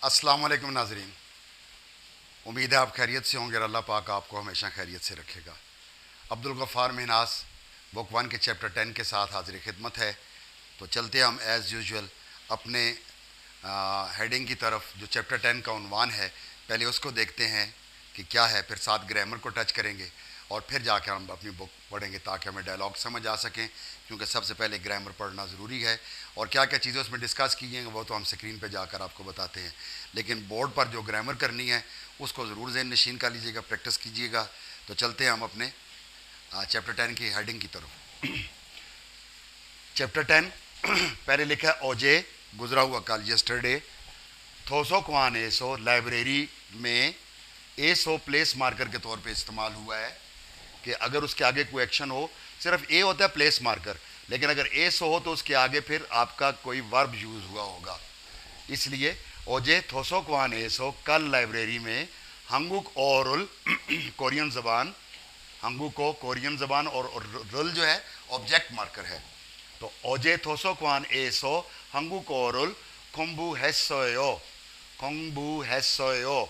अस्सलाम वालेकुम नाजरीन। उम्मीद है आप खैरियत से होंगे और अल्लाह पाक आपको हमेशा खैरियत से रखेगा। अब्दुल गफ़ार मिन्हास बुक 1 के चैप्टर 10 के साथ हाजिर खिदमत है। तो चलते हम एज़ यूजुअल अपने हेडिंग की तरफ। जो चैप्टर 10 का उन्वान है पहले उसको देखते हैं कि क्या है, फिर साथ ग्रामर को टच करेंगे और फिर जाकर हम अपनी बुक पढ़ेंगे ताकि हमें डायलॉग समझ आ सकें, क्योंकि सबसे पहले ग्रामर पढ़ना ज़रूरी है। और क्या क्या चीज़ें उसमें डिस्कस की हैं वो तो हम स्क्रीन पे जाकर आपको बताते हैं, लेकिन बोर्ड पर जो ग्रामर करनी है उसको ज़रूर ज़हन नशीन कर लीजिएगा, प्रैक्टिस कीजिएगा। तो चलते हैं हम अपने चैप्टर 10 की हेडिंग की तरफ। चैप्टर 10 पहले लिखा है ओजे, गुजरा हुआ कल, यस्टरडे। थोसो क्वान एसो, लाइब्रेरी में एसो प्लेस मार्कर के तौर पे इस्तेमाल हुआ है कि अगर उसके आगे कोई एक्शन हो, सिर्फ ए होता है प्लेस मार्कर, लेकिन अगर एसो हो तो उसके आगे फिर आपका कोई वर्ब यूज़ हुआ होगा। इसलिए ओजे थोसो क्वान एसो, कल लाइब्रेरी में हंगुक और कोरियन ज़बान, हंगू को कोरियन ज़बान और रुल जो है ऑब्जेक्ट मार्कर है। तो ओजे थोसो क्वान एसो हंगू कोरुल कुंबू हैसोयो, कुंबू हैसोयो,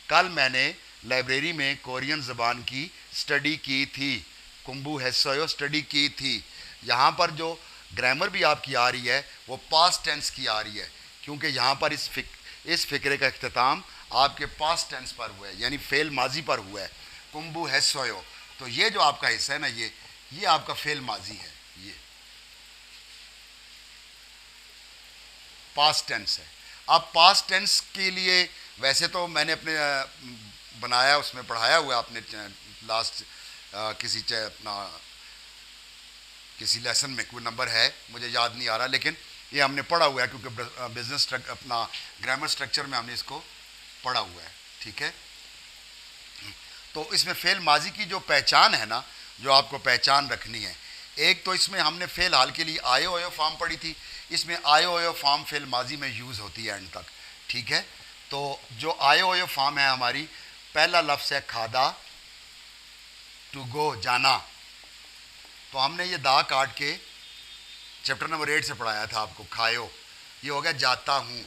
कल मैंने लाइब्रेरी में कोरियन ज़बान की स्टडी की थी। कुंबू हैसोयो स्टडी की थी। यहाँ पर जो ग्रामर भी आपकी आ रही है वो पास्ट टेंस की आ रही है, क्योंकि यहाँ पर इस फिक्रे का इख्तिताम आपके पास्ट टेंस पर हुआ है, यानी फेल माजी पर हुआ है। कुंबू हैसोयो, तो ये जो आपका हिस्सा है ना, ये आपका फेल माजी है, ये पास्ट टेंस है। अब पास्ट टेंस के लिए वैसे तो मैंने अपने बनाया, उसमें पढ़ाया हुआ है आपने लास्ट किसी लेसन में, कोई नंबर है मुझे याद नहीं आ रहा, लेकिन ये हमने पढ़ा हुआ है क्योंकि बिजनेस अपना ग्रामर स्ट्रक्चर में हमने इसको पढ़ा हुआ है। ठीक है, तो इसमें फेल माजी की जो पहचान है ना, जो आपको पहचान रखनी है, एक तो इसमें हमने फेल हाल के लिए आयो ओयो फॉर्म पढ़ी थी। इसमें आयो ओयो फॉर्म फेल माजी में यूज़ होती है एंड तक। ठीक है, तो जो आयो ओयो फॉर्म है हमारी, पहला लफ्ज़ है खादा, टू गो, जाना। तो हमने ये दा काट के चैप्टर नंबर 8 से पढ़ाया था आपको, खायो, ये हो गया जाता हूँ,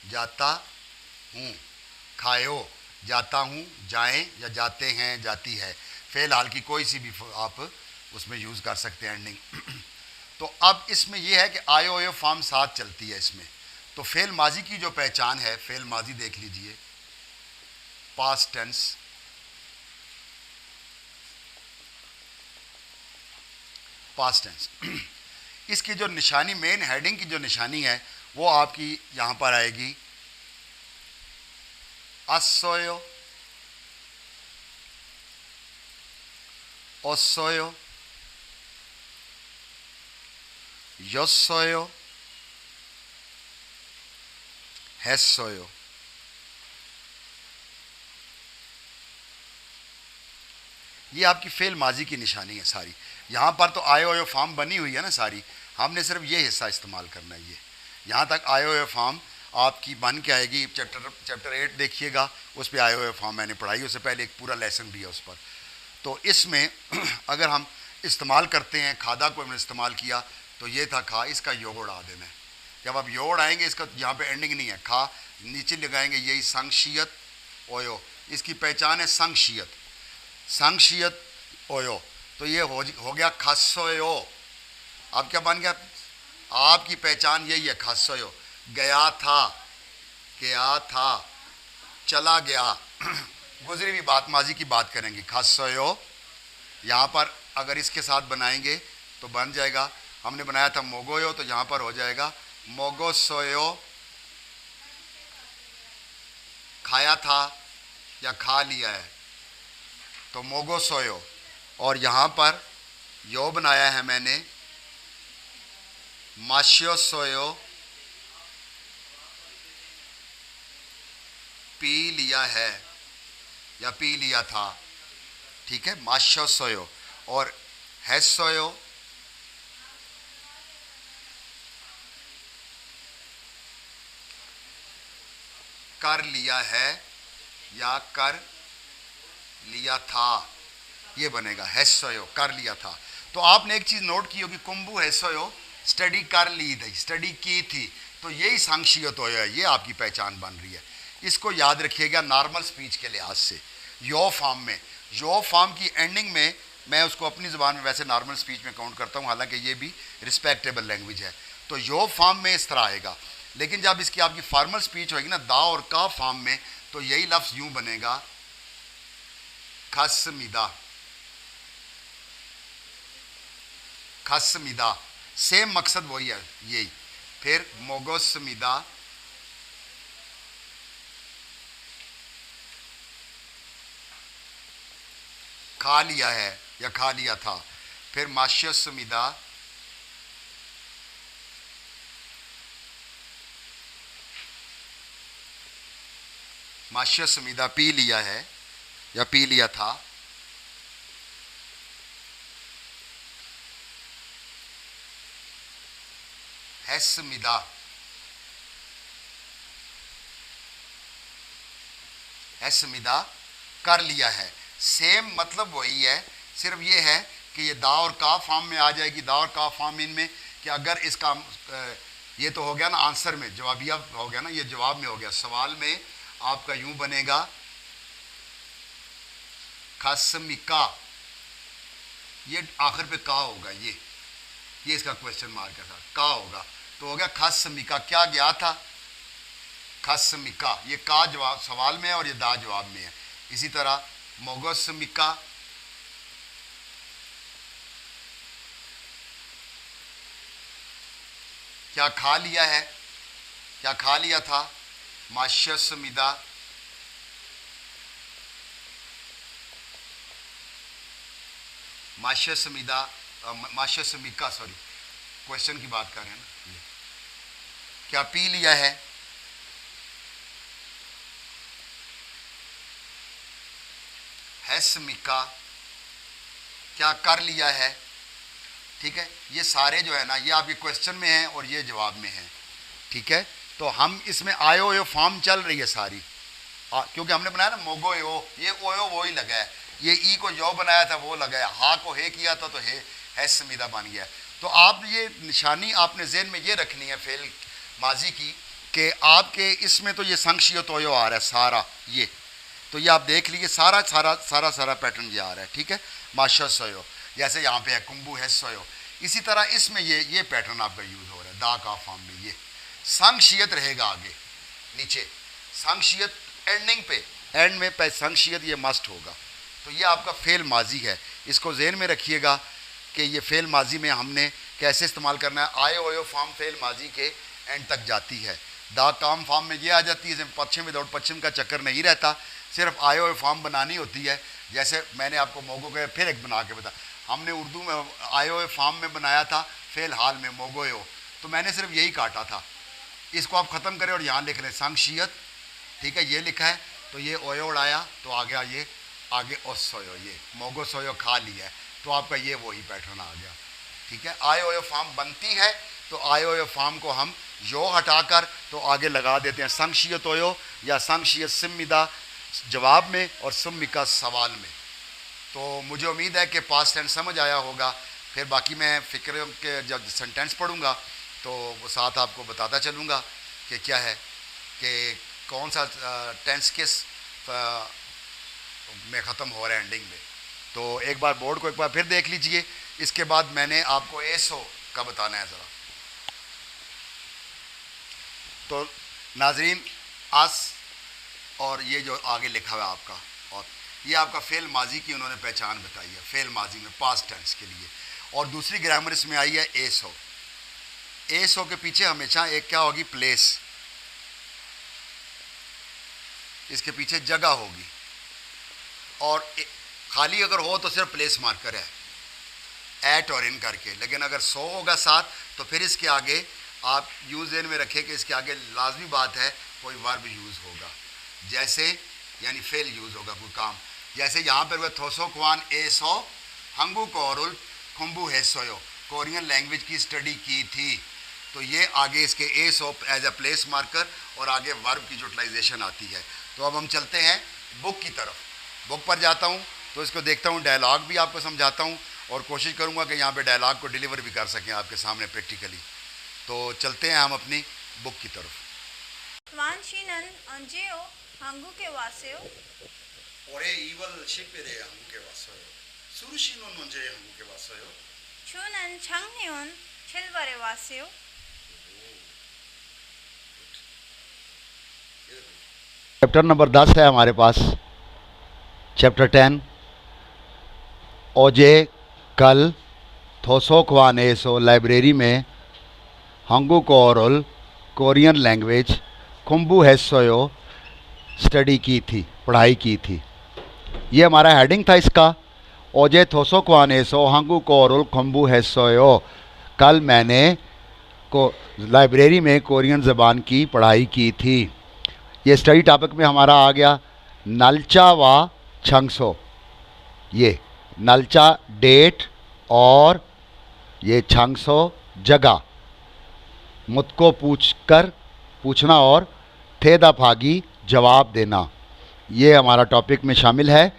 जाता हूँ, खायो जाता हूँ, जाएं या जाते हैं, जाती है, फेल हाल की कोई सी भी आप उसमें यूज़ कर सकते हैं एंडिंग। तो अब इसमें यह है कि आयो ओयो फॉर्म साथ चलती है इसमें। तो फेल माजी की जो पहचान है, फेल माजी देख लीजिए, पास्ट टेंस, पास्ट टेंस। इसकी जो निशानी, मेन हेडिंग की जो निशानी है वो आपकी यहां पर आएगी, असोयो, ओसोयो, योसोयो, हैसोयो। ये आपकी फेल माजी की निशानी है सारी। यहाँ पर तो आयो ओयो फॉर्म बनी हुई है ना सारी, हमने सिर्फ ये हिस्सा इस्तेमाल करना है। ये यहाँ तक आयो ओयो फॉर्म आपकी बन के आएगी। चैप्टर 8 देखिएगा, उस पर आयो ओयो फॉर्म मैंने पढ़ाई, उससे पहले एक पूरा लेसन भी है उस पर। तो इसमें अगर हम इस्तेमाल करते हैं, खादा को हमने इस्तेमाल किया तो ये था खा, इसका योग उड़ा देना है। जब आप योग उड़ाएंगे, इसका यहाँ पे एंडिंग नहीं है, खा नीचे लगाएंगे, यही संशियत ओयो, इसकी पहचान है संशियत, संशियत ओयो। तो ये हो गया खसोयो। अब क्या बन गया, आपकी पहचान यही है, खसोयो, गया था, गया था, चला गया। गुजरी हुई बात, माजी की बात करेंगे, खसोयो। यहाँ पर अगर इसके साथ बनाएंगे तो बन जाएगा, हमने बनाया था मोगोयो, तो यहाँ पर हो जाएगा मोगोसोयो, खाया था या खा लिया है तो मोगोसोयो। और यहाँ पर यो बनाया है मैंने, माशियोसोयो, पी लिया है या पी लिया था। ठीक है, माशियोसोयो। और हैसोयो, कर लिया है या कर लिया था, ये बनेगा हैसोयो, कर लिया था। तो आपने एक चीज़ नोट की होगी, कुंबू हैसोयो, स्टडी कर ली थी, स्टडी की थी, तो यही संक्षिप्त हो है, ये आपकी पहचान बन रही है। इसको याद रखिएगा नॉर्मल स्पीच के लिहाज से। यो फॉर्म में, यो फॉर्म की एंडिंग में मैं उसको अपनी ज़ुबान में वैसे नॉर्मल स्पीच में काउंट करता हूँ, हालांकि ये भी रिस्पेक्टेबल लैंग्वेज है। तो यो फॉर्म में इस तरह आएगा, लेकिन जब इसकी आपकी फॉर्मल स्पीच होगी ना दा और का फॉर्म में, तो यही लफ्ज़ यूं बनेगा खसमिदा, खसमिदा, सेम मकसद वही है यही। फिर मोगोसमिदा, खा लिया है या खा लिया था। फिर माशसमिदा, माशसमिदा पी लिया है या पी लिया था। हैसमिदा, हैसमिदा कर लिया है। सेम मतलब वही है, सिर्फ ये है कि ये दा और का फॉर्म में आ जाएगी। दा और का फॉर्म इनमें कि अगर इसका ये तो हो गया ना आंसर में, जवाबिया हो गया ना, ये जवाब में हो गया। सवाल में आपका यूं बनेगा खसमिका, ये आखिर पे का होगा, ये इसका क्वेश्चन मार्क के साथ का होगा, तो हो गया खसमिका। क्या गया था? खसमिका, ये का जवाब सवाल में है और ये दा जवाब में है। इसी तरह मोगसमिका, क्या खा लिया है, क्या खा लिया था। माशसमिदा, माशसमिदा, माशसमिका, सॉरी क्वेश्चन की बात कर रहे हैं ना। क्या पी लिया है, हैसमिका, क्या कर लिया है। ठीक है, ये सारे जो है ना ये आपके क्वेश्चन में हैं और ये जवाब में हैं। ठीक है, तो हम इसमें आयो यो फॉर्म चल रही है सारी, क्योंकि हमने बनाया ना मोगो यो, ये ओयो वो ही लगा है, ये ई को यो बनाया था वो लगा है, हा को हे किया था तो हे हैसमिदा बन गया। तो आप ये निशानी आपने जेहन में ये रखनी है फेल माजी की, कि आपके इसमें तो ये संक्षिप्त ओयो आ रहा है सारा, ये तो ये आप देख लीजिए सारा सारा सारा सारा पैटर्न ये आ रहा है। ठीक है, माशा सोयो जैसे यहाँ पे है कुंभू है सोयो, इसी तरह इसमें ये पैटर्न आपका यूज़ हो रहा है दा का फॉर्म में। ये संक्षिप्त रहेगा आगे नीचे, संक्षिप्त एंडिंग पे, एंड में संक्षिप्त ये मस्ट होगा। तो ये आपका फेल माजी है, इसको जेहन में रखिएगा कि ये फेल माजी में हमने कैसे इस्तेमाल करना है। आयो ओयो फॉर्म फेल माजी के एंड तक जाती है, दा काम फॉर्म में ये आ जाती है, पश्चिम विदाउट पश्चिम का चक्कर नहीं रहता, सिर्फ आयो ओयो फॉर्म बनानी होती है। जैसे मैंने आपको मोगो के फिर एक बना के बता, हमने उर्दू में आयो ओयो फॉर्म में बनाया था फेल हाल में मोगोयो, तो मैंने सिर्फ यही काटा था। इसको आप ख़त्म करें और यहाँ लिख रहे संक्षिप्त। ठीक है, ये लिखा है तो ये ओयो उड़ाया तो आ गया ये आगे ओसोयो, ये मोगो सोयो खा लिया है, तो आपका ये वही पैटर्न आ गया। ठीक है, आयो ओयो फॉर्म बनती है तो आयो ओयो फॉर्म को हम यो हटाकर तो आगे लगा देते हैं संक्षिप्त ओयो या संक्षिप्त सिमिदा जवाब में और सुमिका सवाल में। तो मुझे उम्मीद है कि पास्ट टेंस समझ आया होगा। फिर बाकी मैं फ़िक्र के जब सेंटेंस पढ़ूंगा तो वो साथ आपको बताता चलूँगा कि क्या है कि कौन सा टेंस किस में ख़त्म हो रहा है एंडिंग में। तो एक बार बोर्ड को एक बार फिर देख लीजिए, इसके बाद मैंने आपको एसओ का बताना है ज़रा। तो नाजरीन आस और ये जो आगे लिखा हुआ है आपका, और ये आपका फेल माजी की उन्होंने पहचान बताई है फेल माजी में पास्ट टेंस के लिए। और दूसरी ग्रामर इसमें आई है एसओ। एसओ के पीछे हमेशा एक क्या होगी, प्लेस, इसके पीछे जगह होगी, और खाली अगर हो तो सिर्फ प्लेस मार्कर है एट और इन करके, लेकिन अगर सो होगा साथ तो फिर इसके आगे आप यूज़ इन में रखें कि इसके आगे लाजमी बात है कोई वर्ब यूज़ होगा, जैसे यानी फेल यूज़ होगा कोई काम। जैसे यहाँ पर वह थोसो क्वान एसो हंगू कोरुल खुम्बू हेसोयो, कोरियन लैंग्वेज की स्टडी की थी, तो ये आगे इसके एसो एज अ प्लेस मार्कर और आगे वर्ब की यूटिलाइजेशन आती है। तो अब हम चलते हैं बुक की तरफ। बुक पर जाता हूँ तो इसको देखता हूँ, डायलॉग भी आपको समझाता हूँ और कोशिश करूँगा कि यहाँ पे डायलॉग को डिलीवर भी कर सकें आपके सामने प्रैक्टिकली। तो चलते हैं हम अपनी बुक की तरफ। Twanshinan onjeo hanguke waseo. 올해 2월 10일에 한국에 왔어요. 수루씨는 언제 한국에 왔어요? Chunan changneon chelbare waseo. Chapter number 10 है हमारे पास, चैप्टर 10। ओजे कल थोसोकवानेसो लाइब्रेरी में हंगुकोरल कोरियन लैंग्वेज कुंबू हैसोयो स्टडी की थी, पढ़ाई की थी। ये हमारा हेडिंग था इसका, ओजे थोसोकवानेसो हंगुकोरल कुंबू हैसोयो। कल मैंने को लाइब्रेरी में कोरियन ज़बान की पढ़ाई की थी। ये स्टडी टॉपिक में हमारा आ गया नलचा व छंगसो। ये नलचा डेट और ये छंगसो जगह, मुझको पूछना और थेदा फागी जवाब देना, ये हमारा टॉपिक में शामिल है।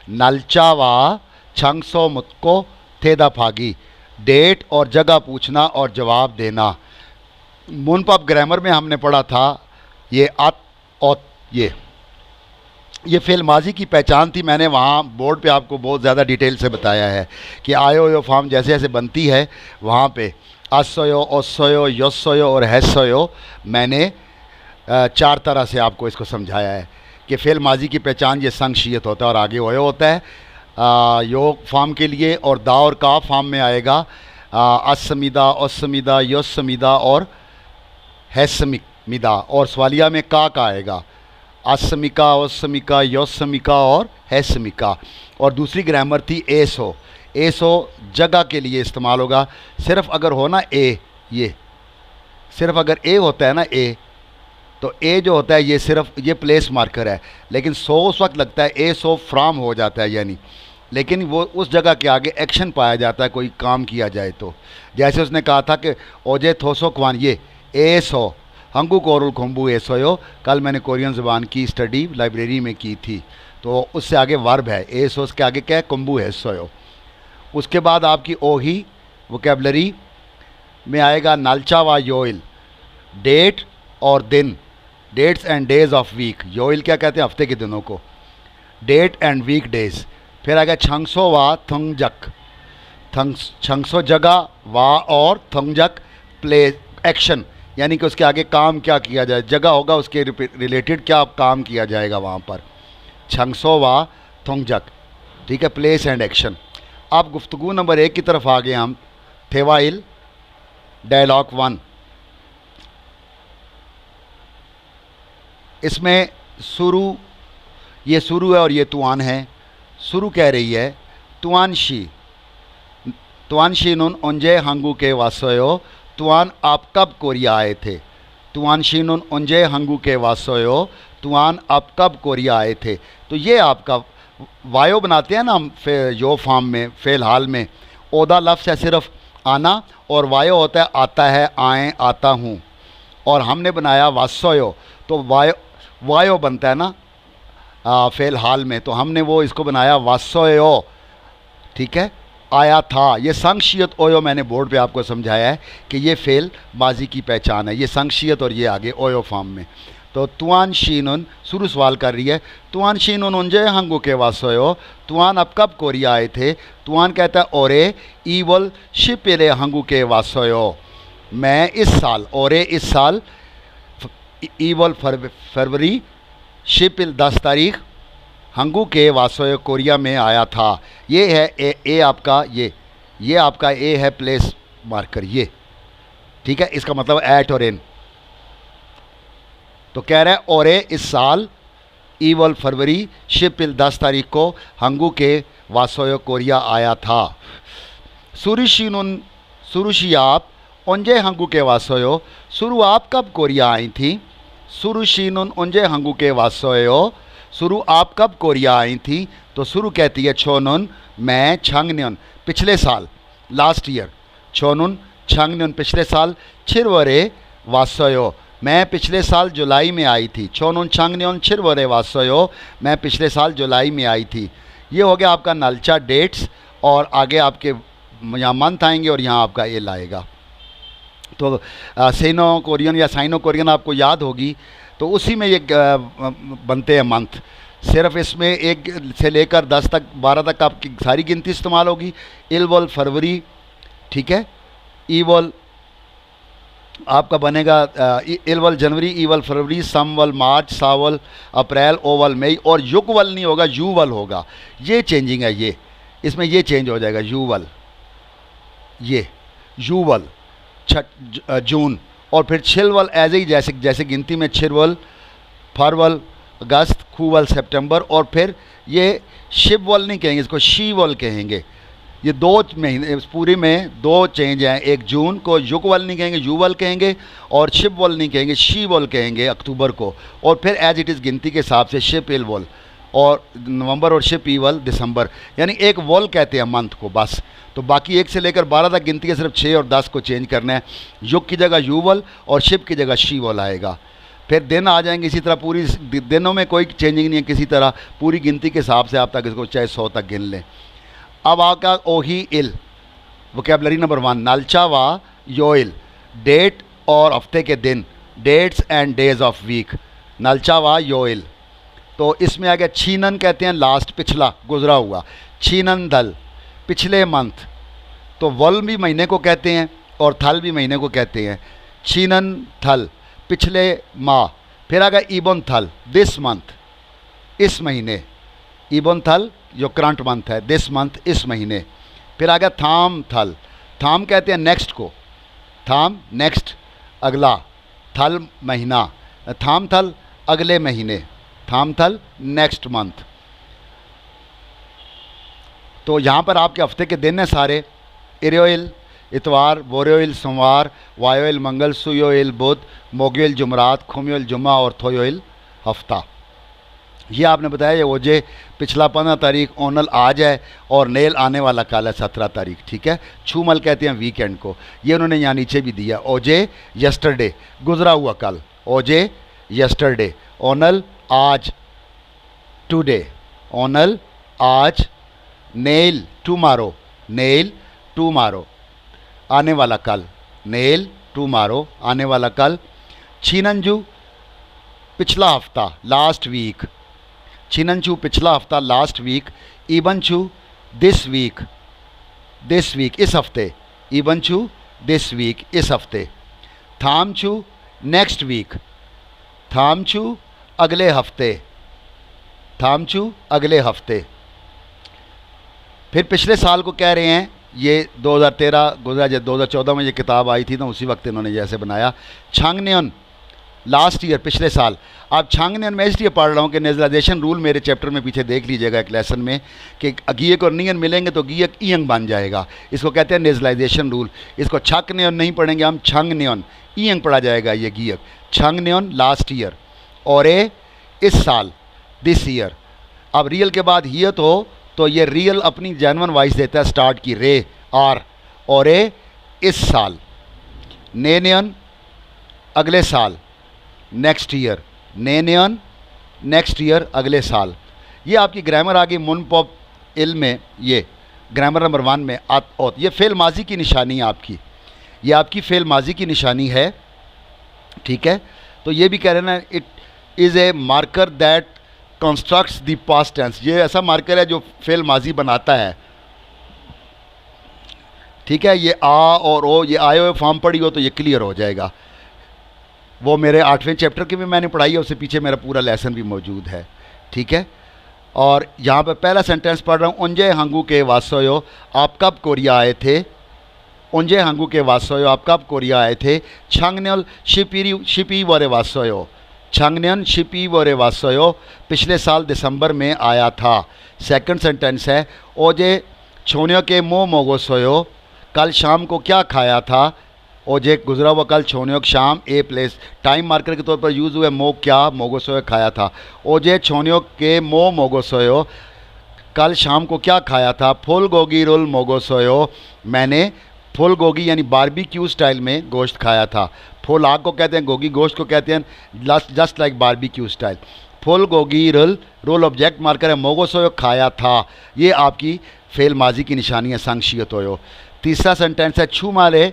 नलचा व छंगसो मुझको थेदा फागी, डेट और जगह पूछना और जवाब देना। मुनपब ग्रामर में हमने पढ़ा था ये और ये फ़ेल माजी की पहचान थी। मैंने वहाँ बोर्ड पे आपको बहुत ज़्यादा डिटेल से बताया है कि आयो यो फॉर्म जैसे जैसे बनती है वहाँ पे असोयो, ओसोयो, योसोयो और हैसोयो मैंने 4 तरह से आपको इसको समझाया है कि फ़ेल माजी की पहचान ये संक्षियत होता है और आगे ओयो होता है यो फॉर्म के लिए, और दा और का फॉर्म में आएगा असमिदा, ओसमिदा, योसमिदा और हैसमिदा, और सवालिया में का आएगा असमिका, ओसमिका, योसमिका और हैसमिका। और दूसरी ग्रामर थी एसो। एसो जगह के लिए इस्तेमाल होगा। सिर्फ अगर हो ना ए, ये सिर्फ अगर ए होता है ना ए, तो ए जो होता है ये सिर्फ ये प्लेस मार्कर है, लेकिन सो उस वक्त लगता है ए सो फ्राम हो जाता है, यानी लेकिन वो उस जगह के आगे एक्शन पाया जाता है कोई काम किया जाए तो। जैसे उसने कहा था कि ओजे थोसो क्वान, ये ए सो हंगू कोरुल खुम्बू एसोयो, कल मैंने कोरियन ज़बान की स्टडी लाइब्रेरी में की थी। तो उससे आगे वर्ब है एसोस के आगे क्या है, कुम्बू एसोयो। उसके बाद आपकी ओही वोकेबलरी में आएगा नलचा व योइल, डेट और दिन, dates and days of week. योइल क्या कहते हैं, हफ्ते के दिनों को, डेट एंड वीक डेज। फिर आएगा छंगसो व थंगजक, छंगसो जगह व और थंगजक प्ले एक्शन, यानी कि उसके आगे काम क्या किया जाए, जगह होगा उसके रिलेटेड क्या काम किया जाएगा वहाँ पर, छंगसो व थोंगजक। ठीक है, प्लेस एंड एक्शन। अब गुफ्तगू नंबर 1 की तरफ आ गए हम। थेवाइल डायलॉग 1, इसमें शुरू, ये शुरू है और ये तुआन है। शुरू कह रही है तुआनशी, तुआनशी नुन ओंजे हंगू के वासोयो, तुआन आप कब कोरिया आए थे। तुआन शीनुन ओंजे हंगू के वासोयो, तुआन आप कब कोरिया आए थे। तो ये आपका वायो बनाते हैं ना हम यो फॉर्म में, फ़ेल हाल में ओदा लफ्ज़ है सिर्फ आना, और वायो होता है आता है, आए, आता हूँ। और हमने बनाया वासोयो, तो वायो बनता है ना फ़ेल हाल में, तो हमने वो इसको बनाया वासोयो। ठीक है, आया था। ये संक्षियत ओयो मैंने बोर्ड पे आपको समझाया है कि ये फ़ेल माजी की पहचान है, ये संक्षियत और ये आगे ओयो फॉर्म में। तो तुआन शीनुन शुरू सवाल कर रही है, तुआन शीनुन उनजे हंगू के वासोयो, तुआन अब कब कोरिया आए थे। तुआन कहता है ओरे ईवल शिपेले हंगू के वासोयो, मैं इस साल, ओरे इस साल, ईवल फरवरी, शिपिल 10 तारीख, हंगू के वासोयो कोरिया में आया था। ये है ए आपका, ये आपका ए है प्लेस मार्कर, ये ठीक है, इसका मतलब एट और इन। तो कह रहा है ओरे इस साल, ईवल फरवरी, शिपिल 10 तारीख को हंगू के वासोयो कोरिया आया था। सुरुशिनुन सुरुशी आप ओंजे हंगू के वासोयो, शुरू आप कब कोरिया आई थी। सुरुशिनुन ओंजे हंगू के वासोयो, शुरू आप कब कोरिया आई थी। तो शुरू कहती है छोनुन, मैं छंगन्यन पिछले साल, लास्ट ईयर, छोनुन छंगन्यन पिछले साल, छिरवरे वासोयो मैं पिछले साल जुलाई में आई थी। छोनुन छंगन्यन छिरवरे वासोयो मैं पिछले साल जुलाई में आई थी। ये हो गया आपका नलचा डेट्स और आगे आपके यहाँ मंथ आएंगे और यहाँ आपका एल आएगा। तो सेनो कोरियन या साइनो कोरियन आपको याद होगी, तो उसी में ये बनते हैं मंथ। सिर्फ इसमें 1 से लेकर 10 तक 12 तक आपकी सारी गिनती इस्तेमाल होगी। इलवल फरवरी, ठीक है, ईवल आपका बनेगा इलवल जनवरी, ईवल फरवरी, समवल मार्च, सावल अप्रैल, ओवल मई, और युगवल नहीं होगा, यूवल होगा। ये चेंजिंग है, ये इसमें ये चेंज हो जाएगा, यूवल, ये यूवल जून, और फिर छिलवल एज ही जैसे जैसे गिनती में छिरवल फरवल अगस्त, खूवल सितंबर, और फिर ये शिववल नहीं कहेंगे, इसको शीवल कहेंगे। ये 2 महीने पूरी में 2 चेंज हैं, एक जून को युगवल नहीं कहेंगे, यूवल कहेंगे, और शिववल नहीं कहेंगे, शीवल कहेंगे अक्टूबर को, और फिर एज इट इज़ गिनती के हिसाब से शिप इलवल, और नवंबर, और शिप ईवल दिसंबर, यानी एक वॉल कहते हैं मंथ को बस। तो बाकी 1 से लेकर 12 तक गिनती के सिर्फ 6 और 10 को चेंज करना है। युग की जगह यूवल और शिप की जगह शीवल आएगा। फिर दिन आ जाएंगे इसी तरह, पूरी दिनों में कोई चेंजिंग नहीं है किसी तरह, पूरी गिनती के हिसाब से आप तक इसको चाहे 100 तक गिन लें। अब आपका ओही इल वोकैबलरी नंबर 1, नलचा वा योइल, डेट और हफ्ते के दिन, dates and days of week, नलचा वा योइल। तो इसमें आ गया छीनन, कहते हैं लास्ट, पिछला, गुजरा हुआ। छीनन दल, पिछले मंथ, तो वल भी महीने को कहते हैं और थल भी महीने को कहते हैं। छीनन थल, पिछले माह। फिर आ गया ईबन थल, दिस मंथ, इस महीने, ईबन थल जो करंट मंथ है, दिस मंथ, इस महीने। फिर आ गया थाम थल, थाम कहते हैं नेक्स्ट को, थाम नेक्स्ट, अगला, थल महीना, थाम थल अगले महीने, थाम थल नेक्स्ट मंथ। तो यहाँ पर आपके हफ्ते के दिन हैं सारे, इरोइल इतवार, बोरोइल सोमवार, वायोइल मंगल, सुयोइल बुध, मोगयोइल जुमरात, खुमयोइल जुम्मा, और थोयोइल हफ्ता। ये आपने बताया ये ओजे पिछला 15 तारीख, ओनल आज है, और नेल आने वाला कल है 17 तारीख, ठीक है। छूमल कहते हैं वीकेंड को, ये उन्होंने यहाँ नीचे भी दिया। ओजे यस्टरडे, गुजरा हुआ कल, ओजे यस्टरडे। ओनल आज, टुडे, ओनल आज। नेल टुमारो, नेल टुमारो, आने वाला कल, नेल टुमारो, आने वाला कल। छीनंजू पिछला हफ्ता, लास्ट वीक, छीनंजू पिछला हफ्ता, लास्ट वीक। ईबनचू दिस वीक, दिस वीक, इस हफ्ते, ईबनचू दिस वीक, इस हफ्ते। थामचू नेक्स्ट वीक, थामचू अगले हफ्ते, थामचू अगले हफ्ते। फिर पिछले साल को कह रहे हैं, ये 2013 गुजरा, जब 2014 में ये किताब आई थी तो उसी वक्त इन्होंने जैसे बनाया। छांगन्यन लास्ट ईयर, पिछले साल। आप छांगन्यन मैं इसलिए पढ़ रहा हूँ कि नेजलाइजेशन रूल मेरे चैप्टर में पीछे देख लीजिएगा एक लेसन में, कि गीयक और नियन मिलेंगे तो गीयक ईयंग बन जाएगा। इसको कहते हैं नेजलाइजेशन रूल। इसको छांगन्यन नहीं पढ़ेंगे हम, छांगन्यन, ईयंग पढ़ा जाएगा ये गीयक। छांगन्यन लास्ट ईयर, और ए इस साल, दिस ईयर। अब रियल के बाद हियत हो तो ये रियल अपनी जेन्युइन वॉइस देता है स्टार्ट की, रे आर, और ए इस साल। नेनियन अगले साल, नेक्स्ट ईयर, नेनियन नेक्स्ट ईयर, अगले साल। ये आपकी ग्रामर आ गई मुनपॉप इल में, ये ग्रामर नंबर 1 में ओत। ये फेल माजी की निशानी है आपकी, ये आपकी फेल माजी की निशानी है, ठीक है। तो ये भी कह रहे हैं it is a marker that constructs the past tense, ये ऐसा मार्कर है जो फेल माजी बनाता है, ठीक है। ये आ और ओ, ये आए हुए फॉर्म पढ़ी हो तो ये क्लियर हो जाएगा। वो मेरे 8वें चैप्टर की भी मैंने पढ़ाई है, उससे पीछे मेरा पूरा लेसन भी मौजूद है, ठीक है। और यहाँ पे पहला सेंटेंस पढ़ रहा हूँ, उंजे हांगू के वासोयो, आप कब कोरिया आए थे। उंजे हांगू के वासोयो, आप कब कोरिया आए थे। छांगन्यल शिपी वरे वासोयो, छांगन्यन शिपी वरे वासोयो, पिछले साल दिसंबर में आया था। सेकंड सेंटेंस है, ओजे छोनियो के मो मोगोसोयो, कल शाम को क्या खाया था। ओजे गुजरा हुआ कल, छोनियो शाम, ए प्लेस टाइम मार्कर के तौर पर यूज़ हुआ, मो क्या, मोगोसोयो खाया था। ओजे छोनियो के मो मोगोसोयो, कल शाम को क्या खाया था। फुल गोगी रोल मोगोसोयो, मैंने फुल गोगी यानी बारबेक्यू स्टाइल में गोश्त खाया था। फुल आग को कहते हैं, गोगी गोश्त को कहते हैं, जस्ट लाइक बारबेक्यू स्टाइल। फुल गोगी रोल, रोल ऑब्जेक्ट मार्कर है, मोगोसोयो खाया था। ये आपकी फेल माजी की निशानी है संक्षियत होयो। तीसरा सेंटेंस है छूमाले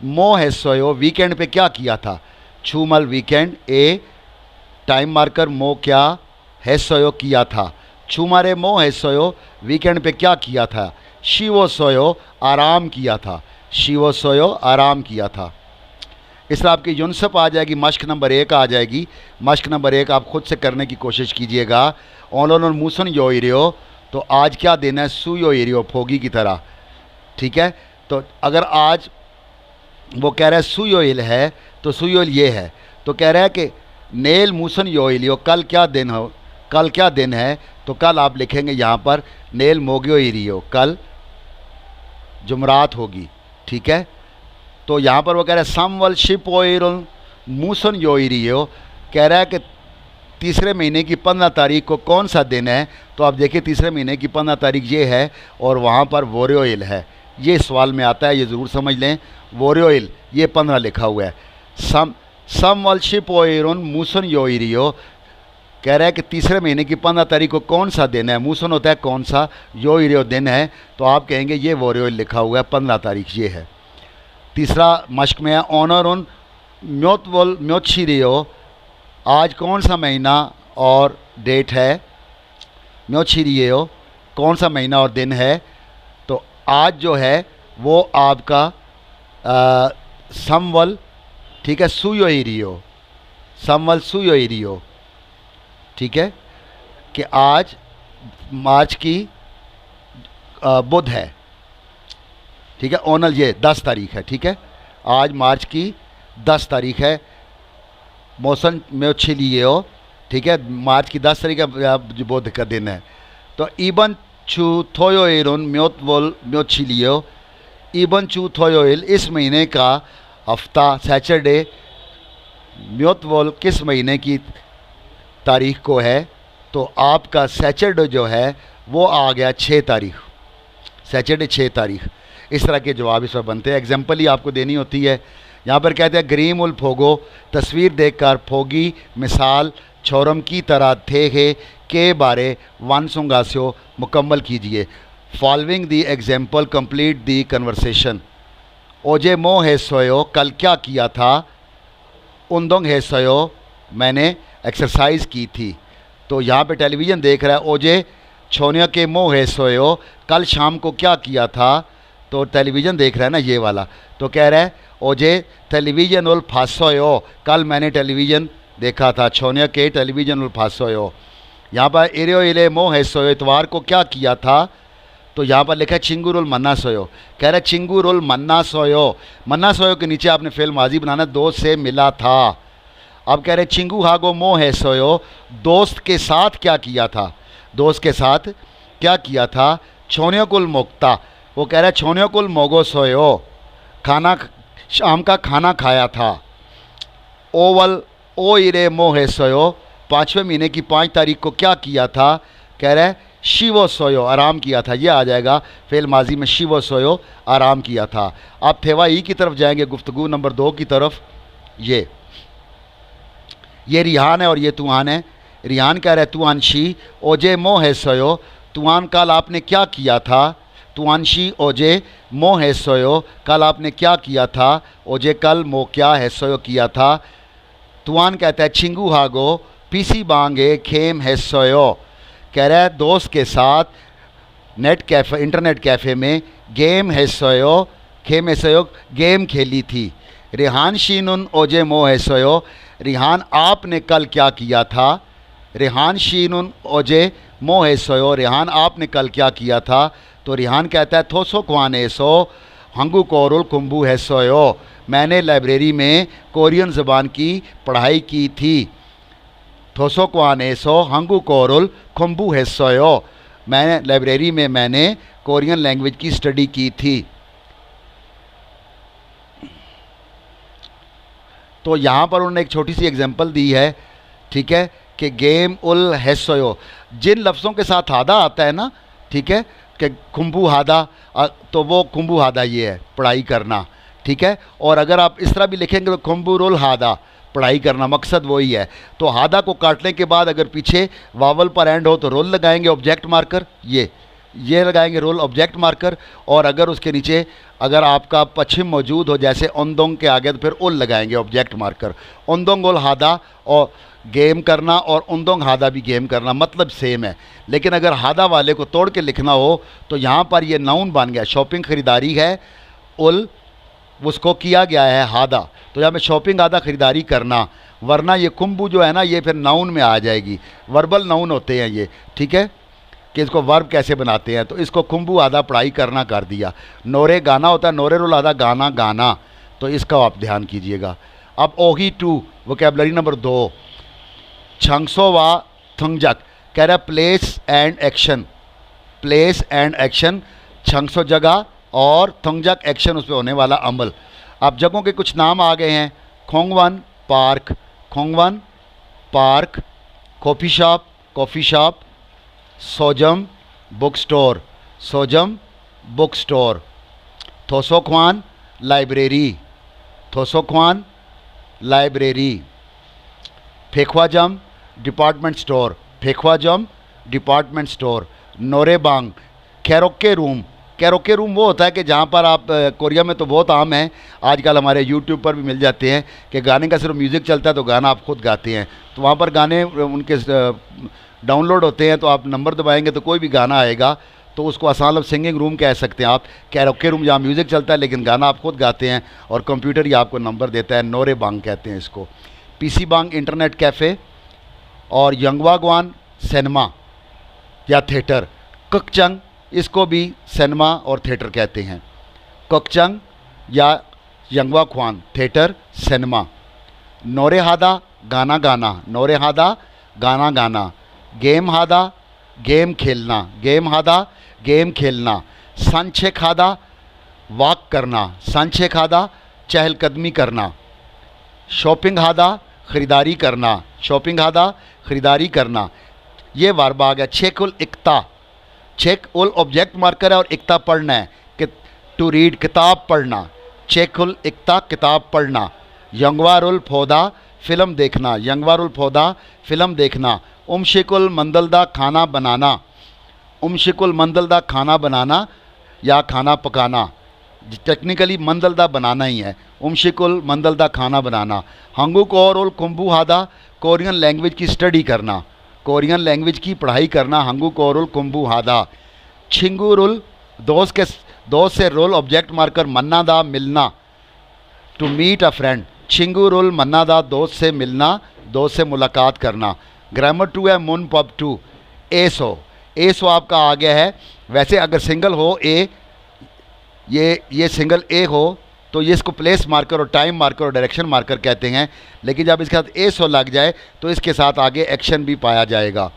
मो हैसोयो, वीकेंड पे क्या किया था। छूमल वीकेंड, ए टाइम मार्कर, मो क्या, हैसोयो किया था। छूमारे मो हैसोयो, वीकेंड पे क्या किया था। शिवो सोयो, आराम किया था। शिवो सोयो, आराम किया था। इस तरह आपकी यूनसप आ जाएगी, मश्क नंबर 1 आ जाएगी। मश्क नंबर 1 आप खुद से करने की कोशिश कीजिएगा। ओलोन मूसन यो इरियो, तो आज क्या दिन है, सुयो इरियो, फोगी की तरह, ठीक है। तो अगर आज वो कह रहा है सुयोइल है तो सुयोइल ये है, तो कह रहा है कि नेल मूसन योइलियो, कल क्या दिन हो, कल क्या दिन है, तो कल आप लिखेंगे यहाँ पर नेल मोगियो इरियो, कल जुमरात होगी, ठीक है। तो यहाँ पर वो कह रहा है समवल शिप ओइरुल मूसन योइरियो, कह रहा है कि तीसरे महीने की 15 तारीख को कौन सा दिन है। तो आप देखिए तीसरे महीने की 15 तारीख ये है और वहाँ पर वोरियोइल है, ये सवाल में आता है, ये ज़रूर समझ लें। वोरियोइल ये 15 लिखा हुआ है। समवल शिप ओइरुन मूसन योइरियो, कह रहा है कि तीसरे महीने की 15 तारीख को कौन सा दिन है। मूसन होता है कौन सा, योइरियो दिन है, तो आप कहेंगे ये वोरियोइल लिखा हुआ है, 15 तारीख ये है। तीसरा मश्क में है ऑनर उन म्योतवल म्योतशिरियो, आज कौन सा महीना और डेट है। म्योतशिरियो कौन सा महीना और दिन है, तो आज जो है वो आपका समवल, ठीक है, सुयोइरियो, समवल सुयोइरियो, ठीक है, कि आज मार्च की बुध है, ठीक है। ओनल ये 10 तारीख है, ठीक है, आज मार्च की 10 तारीख है। मौसम में छिलियो, ठीक है, मार्च की 10 तारीख जो बुध का दिन है। तो इबन चू थोयोइरुन म्योतवोल म्योतशिलियो, इबन चू थोयोइल इस महीने का हफ्ता सैटरडे, म्योतवोल किस महीने की तारीख को है, तो आपका सैटरडे जो है वो आ गया 6 तारीख, सैटरडे 6 तारीख। इस तरह के जवाब इस पर बनते हैं। एग्जाम्पल ही आपको देनी होती है। यहाँ पर कहते हैं ग्रीम उल फोगो, तस्वीर देखकर फोगी मिसाल छोरम की तरह थे है के बारे वन सुंगास्यो मुकम्मल कीजिए। Following the example complete the conversation. ओजे मो है सोयो, कल क्या किया था। उन्दोंग है सोयो, मैंने एक्सरसाइज की थी। तो यहाँ पे टेलीविज़न देख रहा है। ओजे छोनिया के मो है सोयो, कल शाम को क्या किया था, तो टेलीविज़न देख रहा है ना ये वाला, तो कह रहा है ओजे टेलीविज़न उल फासोयो, कल मैंने टेलीविज़न देखा था। छोनिया के टेलीविज़न उल फासोयो। यहाँ पर इरियो इले मो है सोयो, इतवार को क्या किया था, तो यहाँ पर लिखा है चिंगुरुल मन्ना सोयो, कह रहा है चिंगुरुल मन्ना सोयो। मन्ना सोयो के नीचे आपने फेल माजी बनाना, दोस्त से मिला था। अब कह रहे चिंगू हागो मो है सोयो, दोस्त के साथ क्या किया था, दोस्त के साथ क्या किया था। छोनियो कुल मोक्ता, वो कह रहा है छोनियो कुल मोगो सोयो, खाना शाम का खाना खाया था। ओवल ओ इरे मो है सोयो, 5वें महीने की 5 तारीख को क्या किया था, कह रहा है शिवो सोयो, आराम किया था। ये आ जाएगा फेल माजी में, शिवो सोयो, आराम किया था। आप थेवा ई की तरफ जाएंगे, गुफ्तगू नंबर 2 की तरफ। ये रिहान है और ये तुआन है। रिहान कह रहा है तुआनशी ओजे मो है सोयो, तुआन कल आपने क्या किया था। तुआनशी ओजे मो है सोयो, कल आपने क्या किया था। ओजे कल मो क्या है सोयो किया था। तुआन कहता है छिंगू हागो पीसी बांगे खेम है सोयो, कह रहा है दोस्त के साथ नेट कैफ़े इंटरनेट कैफ़े में गेम है सोयो, खेम है सोयो गेम खेली थी। रिहान शीनुन ओजे मो है सोयो, रिहान आपने कल क्या किया था। रिहान शीनुन ओजे मो है सोयो, रिहान आपने कल क्या किया था। तो रिहान कहता है थोसो क्वाने सो हंगू कोरुल कुंबू है सोयो, मैंने लाइब्रेरी में कोरियन ज़बान की पढ़ाई की थी। थोसो क्वाने सो हंगू कोरुल कुंबू है सोयो, मैंने लाइब्रेरी में मैंने कोरियन लैंग्वेज की स्टडी की थी। तो यहाँ पर उन्होंने एक छोटी सी एग्जांपल दी है, ठीक है, कि गेम उल हैसोयो, जिन लफ्ज़ों के साथ हादा आता है ना, ठीक है, कि कुंबू हादा, तो वो कुंबू हादा ये है पढ़ाई करना, ठीक है। और अगर आप इस तरह भी लिखेंगे तो कुंबू रोल हादा, पढ़ाई करना, मकसद वही है। तो हादा को काटने के बाद अगर पीछे वावल पर एंड हो तो रोल लगाएंगे ऑब्जेक्ट मार्कर, ये ये लगाएंगे रोल ऑब्जेक्ट मार्कर, और अगर उसके नीचे अगर आपका पश्चिम मौजूद हो जैसे ओंदोंग के आगे तो फिर उल लगाएंगे ऑब्जेक्ट मार्कर। ओंदोंग उल हादा और गेम करना और ओंदोंग हादा भी गेम करना मतलब सेम है, लेकिन अगर हादा वाले को तोड़ के लिखना हो तो यहाँ पर ये नाउन बन गया। शॉपिंग ख़रीदारी है, उल उसको किया गया है हादा, तो यहाँ पे शॉपिंग हादा ख़रीदारी करना, वरना ये कुंबू जो है ना ये फिर नाउन में आ जाएगी। वर्बल नाउन होते हैं ये, ठीक है, कि इसको वर्ब कैसे बनाते हैं। तो इसको कुंबू आधा पढ़ाई करना कर दिया। नोरे गाना होता है, नोरे रोल आधा गाना गाना, तो इसका आप ध्यान कीजिएगा। अब ओही टू वोकैबुलरी नंबर 2, छंगसो वा थंगजक कह रहा है place and action, place and action, छंगसो जगह और थंगजक एक्शन उस पर होने वाला अमल। अब जगहों के कुछ नाम आ गए हैं। खोंगवन पार्क, खोंगवन park, coffee shop, coffee shop, सोजम बुक स्टोर, सोजम बुक स्टोर, थोसोख्वान लाइब्रेरी, थोसोख्वान लाइब्रेरी, फेख्वाजम डिपार्टमेंट स्टोर, फेख्वाजम डिपार्टमेंट स्टोर, नोरेबांग कैरोके रूम, कैरोके रूम वो होता है कि जहाँ पर आप कोरिया में तो बहुत आम है, आजकल हमारे यूट्यूब पर भी मिल जाते हैं कि गाने का सिर्फ म्यूज़िक चलता है तो गाना आप खुद गाते हैं, तो वहाँ पर गाने उनके डाउनलोड होते हैं, तो आप नंबर दबाएंगे तो कोई भी गाना आएगा, तो उसको आसान सिंगिंग रूम कह सकते हैं आप। कैरोके रूम जहाँ म्यूज़िक चलता है लेकिन गाना आप खुद गाते हैं और कंप्यूटर ही आपको नंबर देता है, नोरे बांग कहते हैं इसको। पीसी बांग इंटरनेट कैफ़े और यंगवागवान सिनेमा या थिएटर, ककचंग इसको भी सिनेमा और थिएटर कहते हैं, ककचंग या यंगवाख्वान थिएटर सिनेमा। नोरे हादा गाना गाना, नोरे हादा गाना गाना, गेम हादा गेम खेलना, गेम हादा गेम खेलना, सांचे खादा वॉक करना, सांचे खादा चहलकदमी करना, शॉपिंग हादा ख़रीदारी करना, शॉपिंग हादा ख़रीदारी करना। ये वर्ब आ गया। चेक उल इक्ता, चेक उल ऑब्जेक्ट मार्कर है और इक्ता पढ़ना है कि टू रीड किताब पढ़ना, चेक उल इक्ता किताब पढ़ना। यंगवारुल फौदा फ़िल्म देखना, यंगवारुल फौदा फ़िल्म देखना। उमशिकुल मंदलदा खाना बनाना, उमशिकुल मंदलदा खाना बनाना या खाना पकाना, टेक्निकली मंदलदा बनाना ही है, उमशिकुल मंदलदा खाना बनाना। हंगुक और उल कुंबू हादा कोरियन लैंग्वेज की स्टडी करना, कोरियन लैंग्वेज की पढ़ाई करना, हंगुक और उल कुंबू हादा। छिंगुरुल दोस्त से रोल ऑब्जेक्ट मार्कर मन्ना दा मिलना, टू मीट अ फ्रेंड, छिंगुरुल मन्ना दा दोस्त से मिलना, दोस्त से मुलाकात करना। ग्रामर 2 है मुन पब 2, एसो, एसो आपका आ गया है। वैसे अगर सिंगल हो ए, ये सिंगल ए हो तो ये इसको प्लेस मार्कर और टाइम मार्कर और डायरेक्शन मार्कर कहते हैं, लेकिन जब इसके साथ एसो लग जाए तो इसके साथ आगे एक्शन भी पाया जाएगा।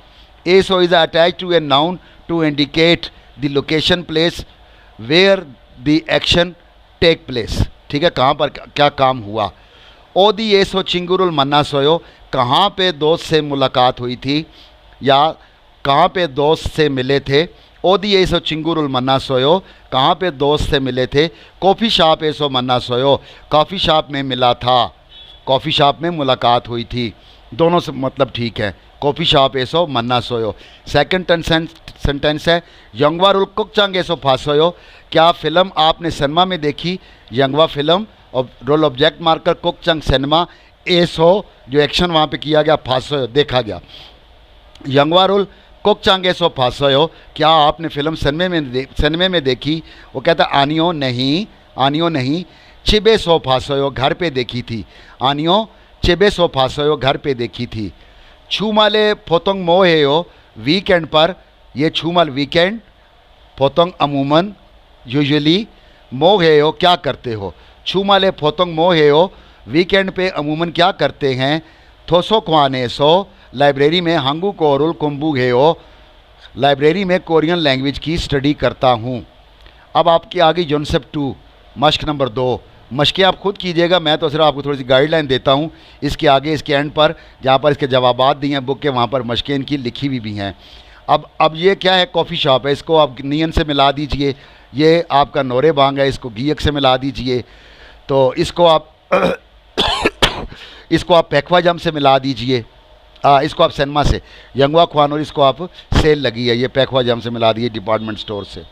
एसो is attach to a noun to indicate the location place where the action take place, ठीक है, कहाँ पर क्या काम हुआ। ओ दी एसो चिंगुरुल मन्ना सोयो, कहाँ पे दोस्त से मुलाकात हुई थी या कहाँ पे दोस्त से मिले थे। ओ दी एसो चिंगुरुल मन्ना सोयो, कहाँ पे दोस्त से मिले थे। कॉफ़ी शॉप एसो मन्ना सोयो, कॉफ़ी शॉप में मिला था, कॉफ़ी शॉप में मुलाकात हुई थी, दोनों से मतलब ठीक है। कॉफ़ी शॉप एसो मन्ना सोयो। सेकंड सेंटेंस है यंगवारुल कुकचंग एसो फासोयो, क्या फ़िल्म आपने सिनेमा में देखी, यंगवा फ़िल्म और रोल ऑब्जेक्ट मार्कर कुकचंग सिनेमा, एसो जो एक्शन वहाँ पे किया गया, फासोयो देखा गया। यंगवारुल कुकचंग एसो फासोयो, क्या आपने फ़िल्म सिनेमे में देखी, वो कहता आनियो नहीं, आनियो नहीं। चिबे सो फासोयो घर पे देखी थी, आनियो चिबे सो फासोयो घर पे देखी थी। छूमाले फोतोंग मोहेयो वीकेंड पर, ये छूमाल वीकेंड, फोतोंग अमूमन यूजुअली, मोहेयो क्या करते हो। छूमाले फोतोंग मोहेयो वीकेंड पे अमूमन क्या करते हैं। थोसो ख्वाने सो लाइब्रेरी में हंगू कोरुल कुंबू हेयो, लाइब्रेरी में कोरियन लैंग्वेज की स्टडी करता हूँ। अब आपकी आगे जोनसेप 2 मश्क नंबर 2, मश्कें आप खुद कीजिएगा, मैं तो सिर्फ आपको थोड़ी सी गाइडलाइन देता हूँ। इसके आगे इसके एंड पर जहाँ पर इसके जवाबात दिए हैं बुक के, वहाँ पर मश्कें इनकी लिखी हुई भी हैं। अब ये क्या है, कॉफ़ी शॉप है, इसको आप नियन से मिला दीजिए। ये आपका नोरे बांग है, इसको गीयक से मिला दीजिए। तो इसको आप इसको आप पैखवाजम से मिला दीजिए। इसको आप सिनेमा से यंगवा खुआन और इसको आप सेल लगी है, ये पैकवा जम से मिला दिए डिपार्टमेंट स्टोर से।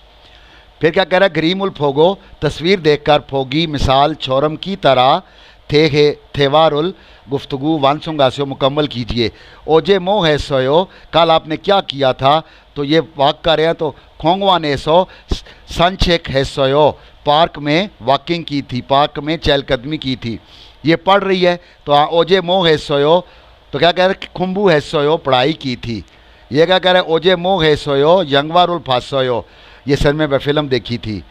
फिर क्या कह रहा है, ग्रीम उल फोगो तस्वीर देखकर फोगी मिसाल छोरम की तरह थे थेवारुल गुफ्तगू वानसुंगास्यो मुकम्मल कीजिए। ओजे मोह है सोयो कल आपने क्या किया था, तो ये वाक कर रहे हैं तो खोंगवान एसो संचेक है सोयो पार्क में वॉकिंग की थी, पार्क में चहलकदमी की थी। ये पढ़ रही है तो ओजे मोह है सोयो, तो क्या कह रहे हैं, खुम्बू है सोयो पढ़ाई की थी। ये क्या कह रहे हैं, ओजे मोह है सोयो यंगवारुल फासोयो, ये सिनेमा में फिल्म देखी थी।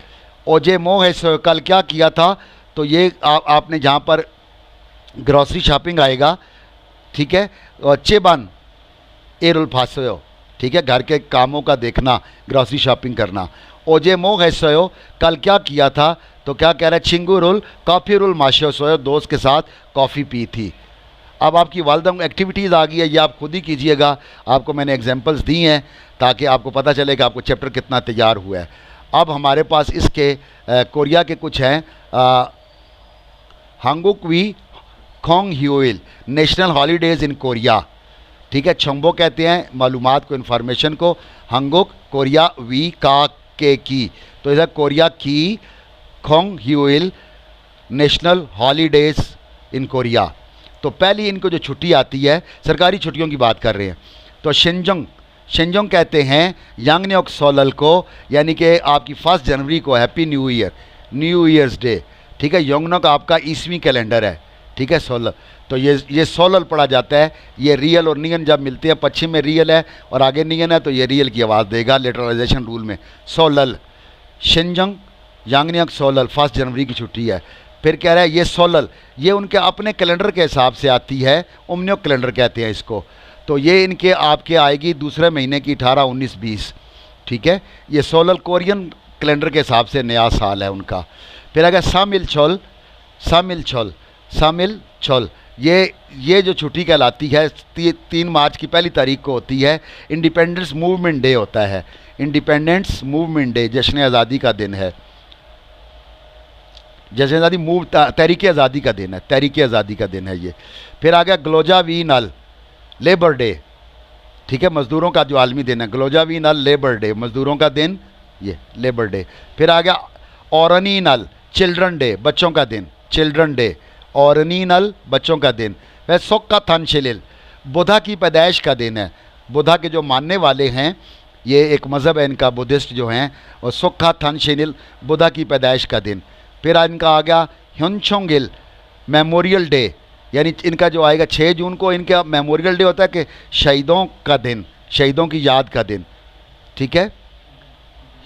ओजे मोह है सोयो कल क्या किया था, तो ये आपने जहाँ पर ग्रॉसरी शॉपिंग आएगा, ठीक है, और चेबान एरुल फासोयो, ठीक है, घर के कामों का देखना, ग्रॉसरी शॉपिंग करना। ओजे मोह है सोयो कल क्या किया था, तो क्या कह रहा है, छिंगुरुल कॉफ़ी रुल माशो सोयो दोस्त के साथ कॉफ़ी पी थी। अब आपकी वालदा एक्टिविटीज़ आ गई है, ये आप खुद ही कीजिएगा, आपको मैंने एग्जांपल्स दी हैं ताकि आपको पता चले कि आपको चैप्टर कितना तैयार हुआ है। अब हमारे पास इसके कोरिया के कुछ हैं, हांगुक वी खोंग ह्यूइल नेशनल हॉलीडेज़ इन कोरिया, ठीक है, छंबो कहते हैं मालूमात को, इन्फॉर्मेशन को, हंगुक कोरिया वी का के की, तो इधर कोरिया की खोंग ह्यूइल नेशनल हॉलीडेज़ इन कोरिया। तो पहली इनको जो छुट्टी आती है, सरकारी छुट्टियों की बात कर रहे हैं, तो शिंजोंग, शिंजोंग कहते हैं यांगन्योक सोलल को, यानी कि आपकी 1 जनवरी को happy new year, new years day, ठीक है। योंगनोक आपका ईस्वी कैलेंडर है, ठीक है, सोलल, तो ये सोलल पढ़ा जाता है। ये रियल और नियन जब मिलते हैं, पश्चिम में रियल है और आगे नियन है, तो ये रियल की आवाज़ देगा लिटरलाइजेशन रूल में, सोलल। शिंजोंग यांगन्योक सोलल 1 जनवरी की छुट्टी है। फिर कह रहा है ये सोलल, ये उनके अपने कैलेंडर के हिसाब से आती है, उम्न्योक कैलेंडर कहते हैं इसको, तो ये इनके आपके आएगी दूसरे महीने की 18, 19, 20, ठीक है। ये सोलल कोरियन कैलेंडर के हिसाब से नया साल है उनका। फिर अगर सामिल छोल, सामिल छोल, सामिल छोल, ये जो छुट्टी कहलाती है 3 मार्च की पहली तारीख को होती है, इंडिपेंडेंस मूवमेंट डे होता है, इंडिपेंडेंस मूवमेंट डे जश्न आज़ादी का दिन है, जश्न आज़ादी मूव तहरीक आज़ादी का दिन है, तहरीक आज़ादी का दिन है ये। फिर आ गया ग्लोजा वी नल लेबर डे, ठीक है, मज़दूरों का जो आलमी दिन है, ग्लोजा वी नल लेबर डे, मज़दूरों का दिन, ये लेबर डे। फिर आ गया औरनी नल चिल्ड्रन डे, बच्चों का दिन, चिल्ड्रन डे, औरनी नल बच्चों का दिन। वह सोक का थन शिलिल बुधा की पैदाइश का दिन है, बुधा के जो मानने वाले हैं, ये एक मज़हब है इनका, बुद्धिस्ट जो हैं, और सोक्खा थन शिलिल बुधा की पैदाइश का दिन। फिर इनका आ गया ह्योंगचोंगिल मेमोरियल डे, यानी इनका जो आएगा 6 जून को इनका मेमोरियल डे होता है कि शहीदों का दिन, शहीदों की याद का दिन, ठीक है,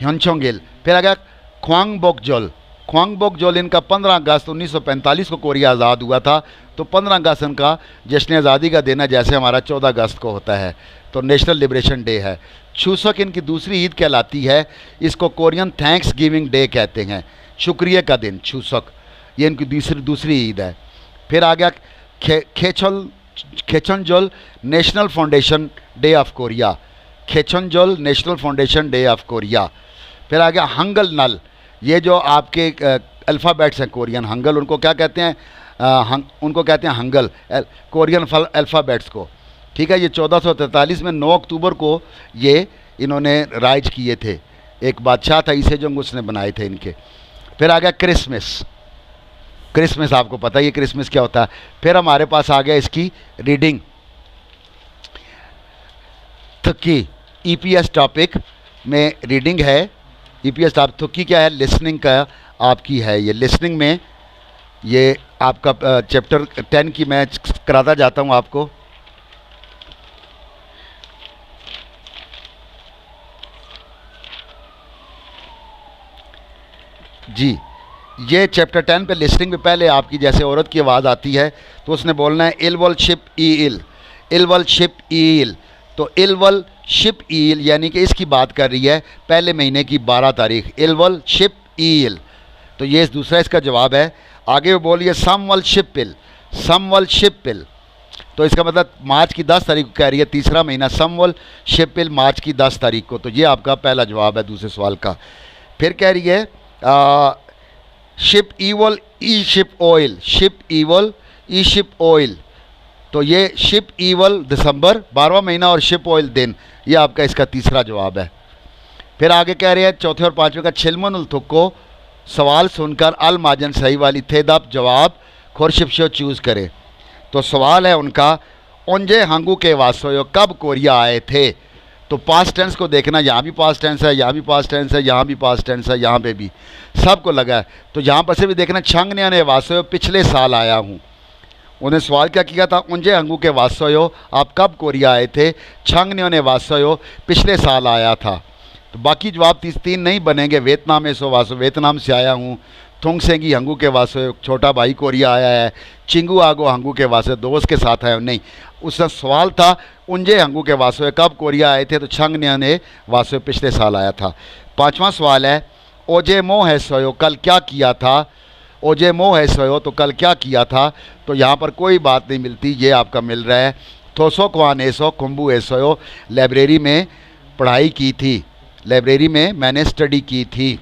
ह्योंगचोंगिल। फिर आ गया ख्वांग बोकजोल, ख्वांग बोकजोल इनका 15 अगस्त 1945 को कोरिया आज़ाद हुआ था, तो 15 अगस्त इनका जश्न आज़ादी का दिन है, जैसे हमारा 14 अगस्त को होता है, तो नेशनल लिबरेशन डे है। छूसक इनकी दूसरी ईद कहलाती है, इसको कोरियन थैंक्स गिविंग डे कहते हैं, शुक्रिया का दिन, छूसक, ये इनकी दूसरी ईद है। फिर आ गया खेचनजोल national foundation day of Korea, खेचनजोल national foundation day of Korea. फिर आ गया हंगल नल, ये जो आपके अल्फ़ाबेट्स हैं कोरियन, हंगल उनको क्या कहते हैं, उनको कहते हैं हंगल, कोरियन अल्फ़ाबेट्स को, ठीक है। ये 1443 में 9 अक्टूबर को ये इन्होंने राइज किए थे, एक बादशाह था ईसेजोंग, उसने बनाए थे इनके। फिर आ गया क्रिसमस, क्रिसमस आपको पता ही है क्रिसमस क्या होता है। फिर हमारे पास आ गया इसकी रीडिंग, थुक्की, ईपीएस टॉपिक में रीडिंग है, ईपीएस टॉपिक, थुक्की क्या है, लिसनिंग का आपकी है, ये लिसनिंग में ये आपका चैप्टर 10 की मैं कराता जाता हूँ आपको। जी, ये चैप्टर 10 पे लिस्टिंग में पहले आपकी जैसे औरत की आवाज़ आती है तो उसने बोलना है इलवल शिप ई इल, इलवल शिप ई इल, तो इलवल शिप ई इल यानी कि इसकी बात कर रही है पहले महीने की 12 तारीख, इलवल शिप ई इल, तो ये दूसरा इसका जवाब है। आगे वो बोलिए समवल शिप इल, समवल शिप इल, तो इसका मतलब मार्च की 10 तारीख को कह रही है, तीसरा महीना समवल शिप इल मार्च की 10 तारीख को, तो ये आपका पहला जवाब है दूसरे सवाल का। फिर कह रही है शिप ईवल ई शिप ऑयल, शिप ईवल ई शिप ऑयल, तो ये शिप ईवल दिसंबर 12वां महीना और शिप ऑयल दिन, ये आपका इसका तीसरा जवाब है। फिर आगे कह रहे हैं चौथे और पांचवें का छिलमन उल थुक्को, सवाल सुनकर अल माजन सही वाली थे दब जवाब खोरशिपशो चूज़ करें। तो सवाल है उनका ओंजे हांगू के वासोयो कब कोरिया आए थे। तो पास्ट टेंस को देखना, यहाँ भी पास्ट टेंस है, यहाँ भी पास्ट टेंस है, यहाँ भी पास्ट टेंस है, यहाँ पे भी सबको लगा है। तो यहाँ पर से भी देखना छंगन्या ने वासोयो पिछले साल आया हूँ। उन्हें सवाल क्या किया था, उंजे हंगू के वासोयो आप कब कोरिया आए थे, छंगन्या ने वासोयो पिछले साल आया था। तो बाकी जवाब 3 नहीं बनेंगे। वियतनाम में सो वासो वियतनाम से आया हूँ, थोंगसेंगी हंगू के वासो छोटा भाई कोरिया आया है, चिंगू आगो हंगू के वासो दोस्त के साथ आया नहीं। उसका सवाल था उंजे हंगू के वासो कब कोरिया आए थे, तो छंगन्या ने वासो पिछले साल आया था। पांचवा सवाल है ओजे मो है सोयो कल क्या किया था, ओजे मो है सोयो तो कल क्या किया था। तो यहाँ पर कोई बात नहीं मिलती, ये आपका मिल रहा है थोसो क्वान एसो कुंबू एसोयो लाइब्रेरी में पढ़ाई की थी, लाइब्रेरी में मैंने स्टडी की थी।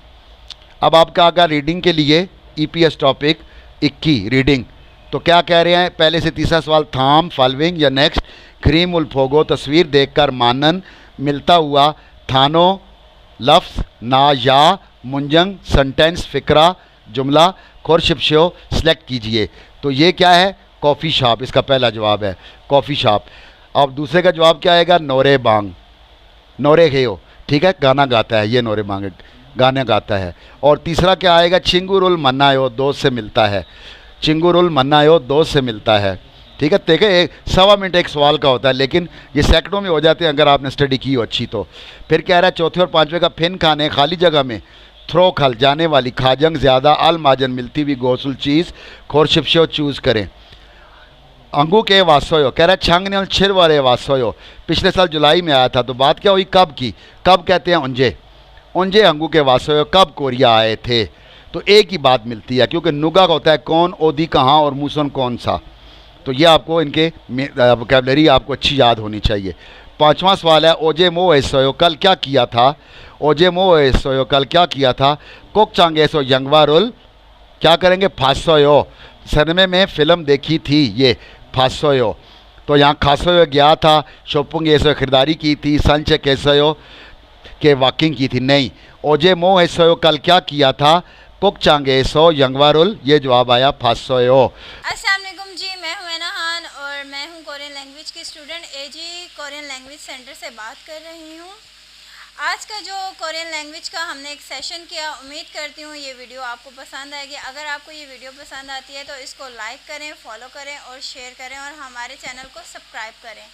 अब आपका आगा रीडिंग के लिए ईपीएस टॉपिक 21 रीडिंग। तो क्या कह रहे हैं, पहले से तीसरा सवाल थाम फॉलोइंग या नेक्स्ट क्रीम उल फोगो तस्वीर देखकर मानन मिलता हुआ थानो लफ्ज़ ना या मुंजंग सेंटेंस फिक्रा जुमला खोरशिपशो सेलेक्ट कीजिए। तो ये क्या है, कॉफ़ी शॉप, इसका पहला जवाब है कॉफ़ी शॉप। अब दूसरे का जवाब क्या आएगा, नोरे बांग, नोरे खेयो, ठीक है, गाना गाता है, ये नोरे बांग गाना गाता है। और तीसरा क्या आएगा, चिंगुरुल मन्नायो दोस्त से मिलता है, चिंगुरुल मन्नायो दोस्त से मिलता है, ठीक है। देखिए 1.25 मिनट एक सवाल का होता है, लेकिन ये सेकंडों में हो जाते हैं अगर आपने स्टडी की हो अच्छी तो। फिर कह रहा है चौथे और पांचवें का फिन खाने खाली जगह में थ्रो खल जाने वाली खाजंग ज़्यादा अल माजन मिलती हुई गोसल चीज़ खोरशिपशो चूज़ करें। अंगू के वासोयो कह रहा है छंगन्यल छिर वाले वासोयो पिछले साल जुलाई में आया था। तो बात क्या हुई कब की, कब कहते हैं उंजे, उंजे अंगू के वासोयो कब कोरिया आए थे। तो एक ही बात मिलती है, क्योंकि नुगा का होता है कौन, ओदी कहाँ और मूसन कौन सा। तो ये आपको इनके वोकैबलरी आपको अच्छी याद होनी चाहिए। पांचवा सवाल है ओजे मो एसोयो कल क्या किया था, ओजे मो एसोयो कल क्या किया था। कोक चांगे सो यंगवा रोल क्या करेंगे, फासोयो, सिनेमा में फ़िल्म देखी थी, ये फासोयो। तो यहाँ खासोयो गया था, शॉपिंग ऐसो ख़रीदारी की थी, संच कैसोयो के वॉकिंग की थी नहीं। ओजे मो एसोयो कल क्या किया था, कुक चांगे सो यंगवारुल, ये जवाब आया फासोयो। अस्सलाम वालेकुम जी, मैं हूं एनाहान और मैं हूं कोरियन लैंग्वेज की स्टूडेंट एजी कोरियन लैंग्वेज सेंटर से बात कर रही हूं। आज का जो कोरियन लैंग्वेज का हमने एक सेशन किया, उम्मीद करती हूँ ये वीडियो आपको पसंद आएगी। अगर आपको ये वीडियो पसंद आती है तो इसको लाइक करें, फॉलो करें और शेयर करें और हमारे चैनल को सब्सक्राइब करें।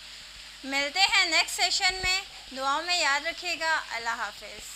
मिलते हैं नेक्स्ट सेशन में, दुआओं में याद रखिएगा। अल्लाह हाफिज़।